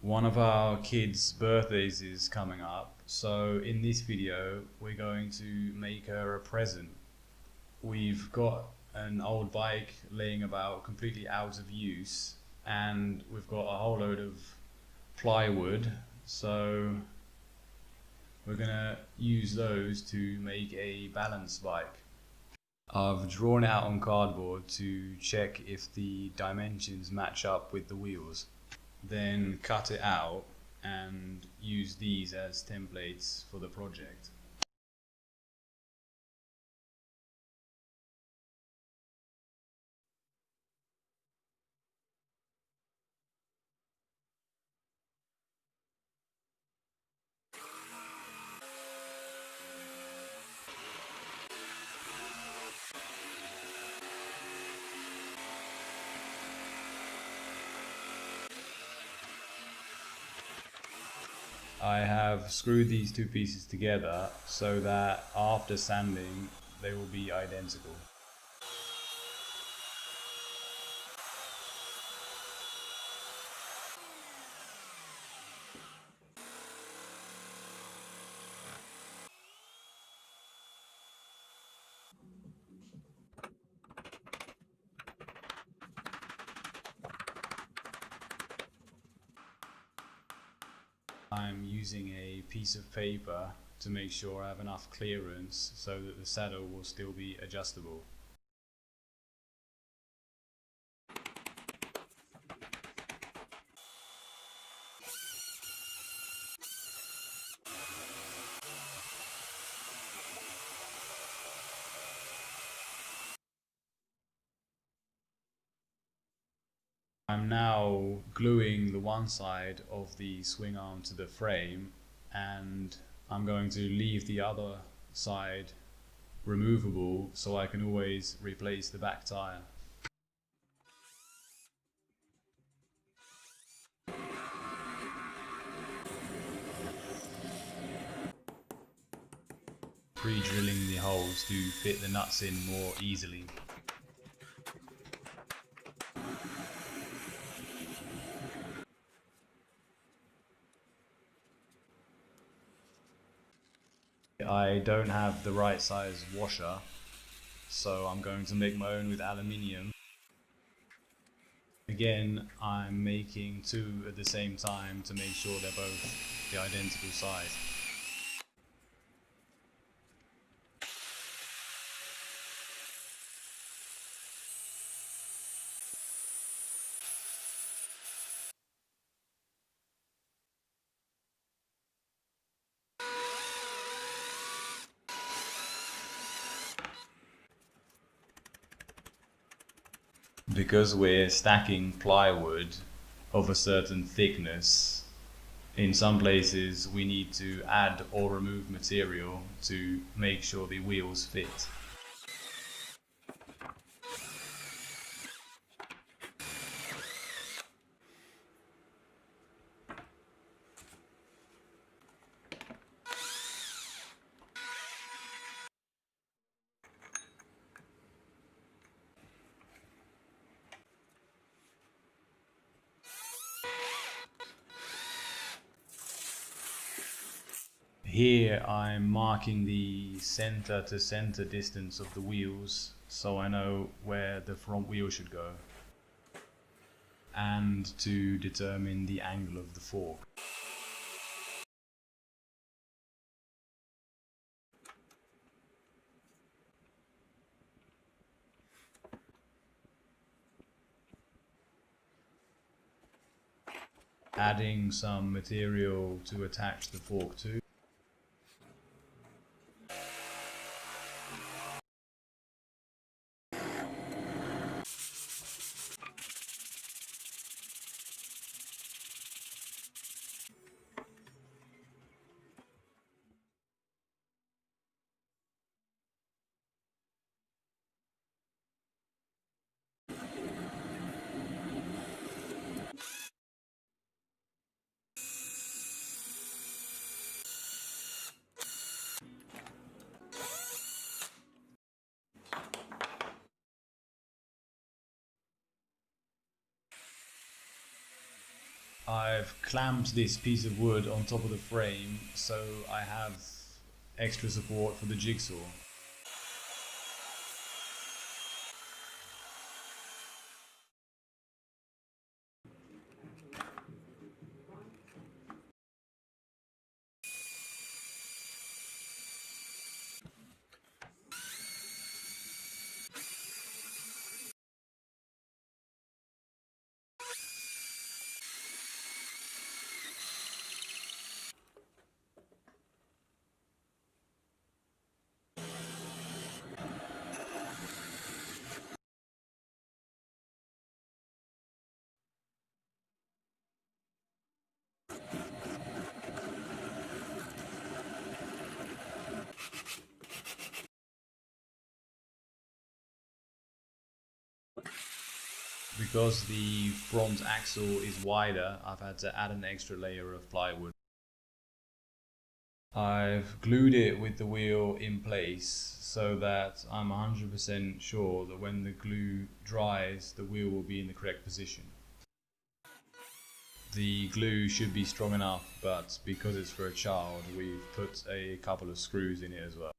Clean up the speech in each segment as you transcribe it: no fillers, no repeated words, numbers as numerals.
One of our kids' birthdays is coming up, so in this video we're going to make her a present. We've got an old bike laying about completely out of use, and we've got a whole load of plywood, so we're gonna use those to make a balance bike. I've drawn it out on cardboard to check if the dimensions match up with the wheels. Then cut it out and use these as templates for the project. I have screwed these two pieces together so that after sanding they will be identical. I'm using a piece of paper to make sure I have enough clearance so that the saddle will still be adjustable. I'm now gluing the one side of the swing arm to the frame, and I'm going to leave the other side removable so I can always replace the back tire. Pre-drilling the holes to fit the nuts in more easily. I don't have the right size washer, so I'm going to make my own with aluminium. Again, I'm making two at the same time to make sure they're both the identical size. Because we're stacking plywood of a certain thickness, in some places we need to add or remove material to make sure the wheels fit. Here I'm marking the center to center distance of the wheels so I know where the front wheel should go, and to determine the angle of the fork. Adding some material to attach the fork to. I've clamped this piece of wood on top of the frame so I have extra support for the jigsaw. Because the front axle is wider, I've had to add an extra layer of plywood. I've glued it with the wheel in place so that I'm 100% sure that when the glue dries, the wheel will be in the correct position. The glue should be strong enough, but because it's for a child, we've put a couple of screws in it as well.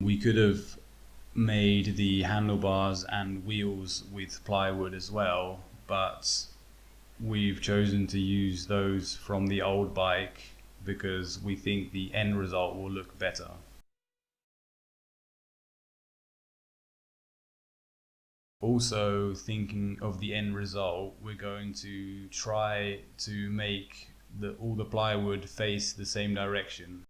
We could have made the handlebars and wheels with plywood as well, but we've chosen to use those from the old bike because we think the end result will look better. Also, thinking of the end result, we're going to try to make all the plywood face the same direction.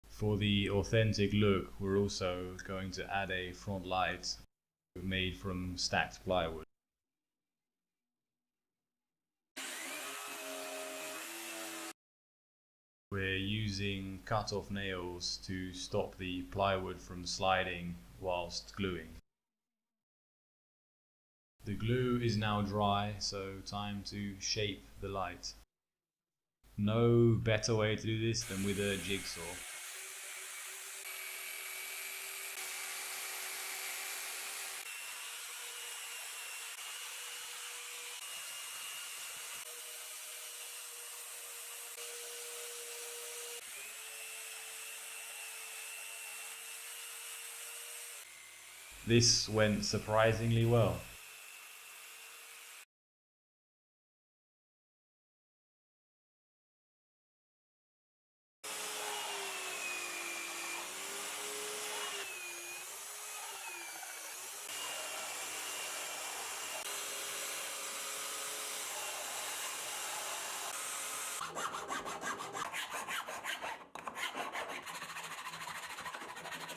For the authentic look, we're also going to add a front light made from stacked plywood. We're using cut-off nails to stop the plywood from sliding whilst gluing. The glue is now dry, so time to shape the light. No better way to do this than with a jigsaw. This went surprisingly well.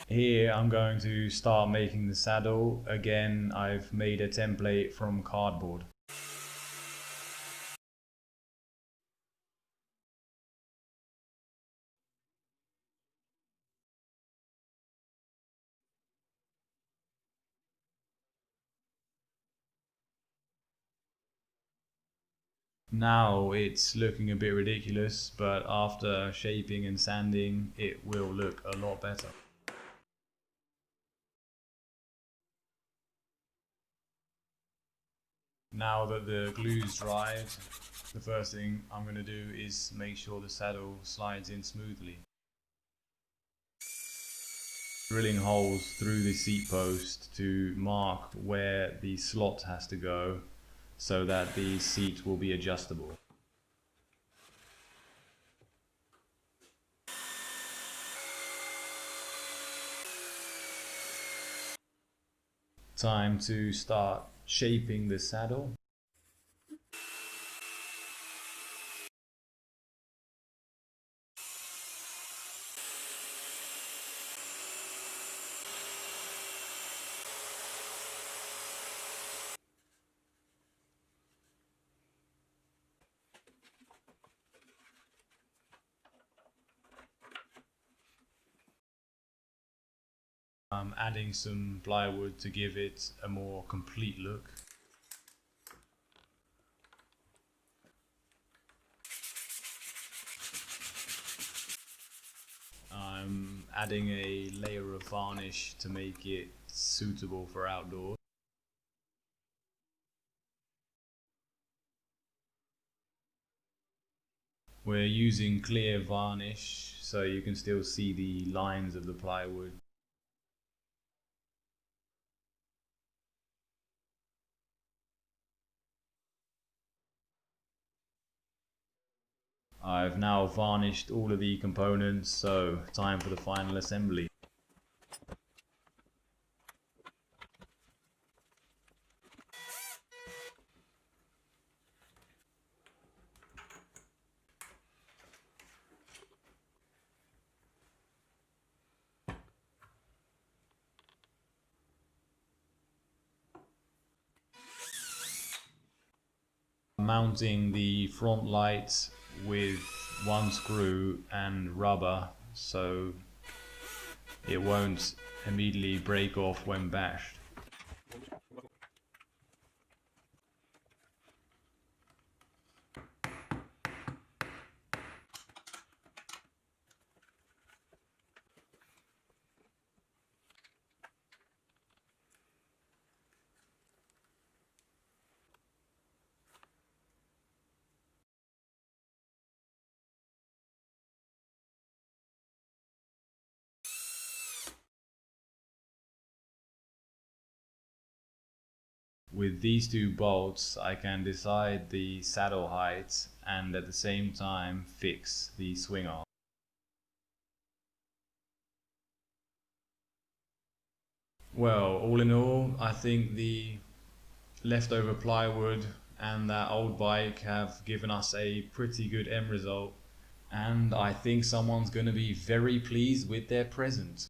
Here I'm going to start making the saddle. Again, I've made a template from cardboard. Now it's looking a bit ridiculous, but after shaping and sanding, it will look a lot better. Now that the glue's dried, the first thing I'm going to do is make sure the saddle slides in smoothly. Drilling holes through the seat post to mark where the slot has to go so that the seat will be adjustable. Time to start shaping the saddle. adding some plywood to give it a more complete look. I'm adding a layer of varnish to make it suitable for outdoors. We're using clear varnish so you can still see the lines of the plywood. I've now varnished all of the components, so time for the final assembly. Mounting the front light with one screw and rubber so it won't immediately break off when bashed. With these two bolts I can decide the saddle height and at the same time fix the swing arm. Well, all in all, I think the leftover plywood and that old bike have given us a pretty good end result, and I think someone's going to be very pleased with their present.